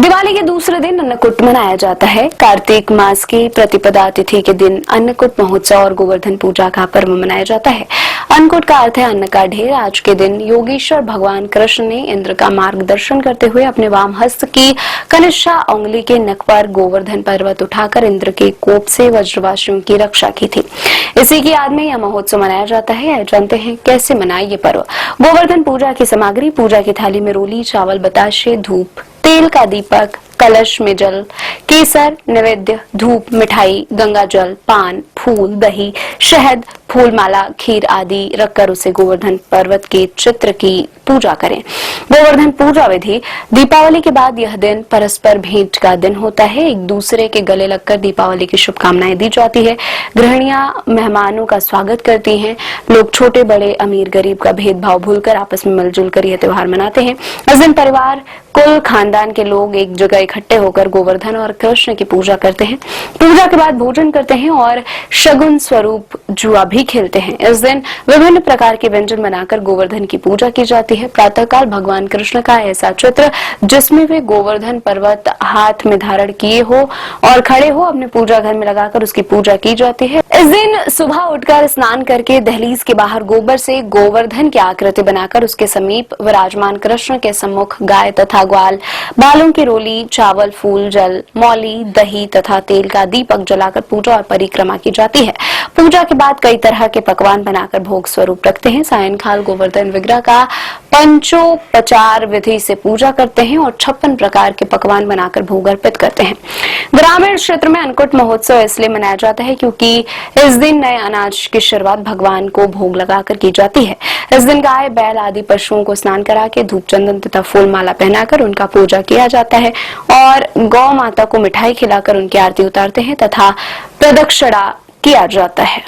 दिवाली के दूसरे दिन अन्नकूट मनाया जाता है। कार्तिक मास की प्रतिपदा तिथि के दिन अन्नकूट महोत्सव और गोवर्धन पूजा का पर्व मनाया जाता है। अन्नकूट का अर्थ है अन्न का ढेर। आज के दिन योगेश्वर भगवान कृष्ण ने इंद्र का मार्गदर्शन करते हुए अपने वाम हस्त की कनिष्ठा उंगली के नख पर गोवर्धन पर्वत उठाकर इंद्र के कोप से वज्रवासियों की रक्षा की थी। इसी की याद में यह महोत्सव मनाया जाता है। जानते हैं कैसे मनाए ये पर्व। गोवर्धन पूजा की सामग्री: पूजा की थाली में रोली, चावल, बताशे, धूप, तेल का दीपक, कलश में जल, केसर, नैवेद्य, धूप, मिठाई, गंगा जल, पान, फूल, दही, शहद, फूलमाला, खीर आदि रखकर उसे गोवर्धन पर्वत के चित्र की पूजा करें। गोवर्धन पूजा विधि: दीपावली के बाद यह दिन परस्पर भेंट का दिन होता है। एक दूसरे के गले लगकर दीपावली की शुभकामनाएं दी जाती है। गृहिणियां मेहमानों का स्वागत करती हैं। लोग छोटे बड़े, अमीर गरीब का भेदभाव भूलकर आपस में मिलजुल कर यह त्योहार मनाते हैं। इस दिन परिवार, कुल खानदान के लोग एक जगह इकट्ठे होकर गोवर्धन और कृष्ण की पूजा करते हैं। पूजा के बाद भोजन करते हैं और शगुन स्वरूप जुआ भी खेलते हैं। इस दिन विभिन्न प्रकार के व्यंजन बनाकर गोवर्धन की पूजा की जाती है। प्रातःकाल भगवान कृष्ण का ऐसा चित्र जिसमें वे गोवर्धन पर्वत हाथ में धारण किए हो और खड़े हो अपने पूजा घर में लगाकर उसकी पूजा की जाती है। इस दिन सुबह उठकर स्नान करके दहलीज के बाहर गोबर से गोवर्धन की आकृति बनाकर उसके समीप विराजमान कृष्ण के सम्मुख गाय तथा ग्वाल, बालों की रोली, चावल, फूल, जल, मौली, दही तथा तेल का दीपक जलाकर पूजा और परिक्रमा की जाती है। पूजा के बाद कई तरह के पकवान बनाकर भोग स्वरूप रखते हैं। सायंकाल गोवर्धन विग्रह का पंचोपचार विधि से पूजा करते हैं और 56 प्रकार के पकवान बनाकर भोग अर्पित करते हैं। ग्रामीण क्षेत्र में अन्नकूट महोत्सव इसलिए मनाया जाता है क्योंकि इस दिन नए अनाज की शुरुआत भगवान को भोग लगाकर की जाती है। इस दिन गाय, बैल आदि पशुओं को स्नान करा के धूप, चंदन तथा फूल माला पहनाकर उनका पूजा किया जाता है और गौ माता को मिठाई खिलाकर उनकी आरती उतारते हैं तथा प्रदक्षिणा किया जाता है।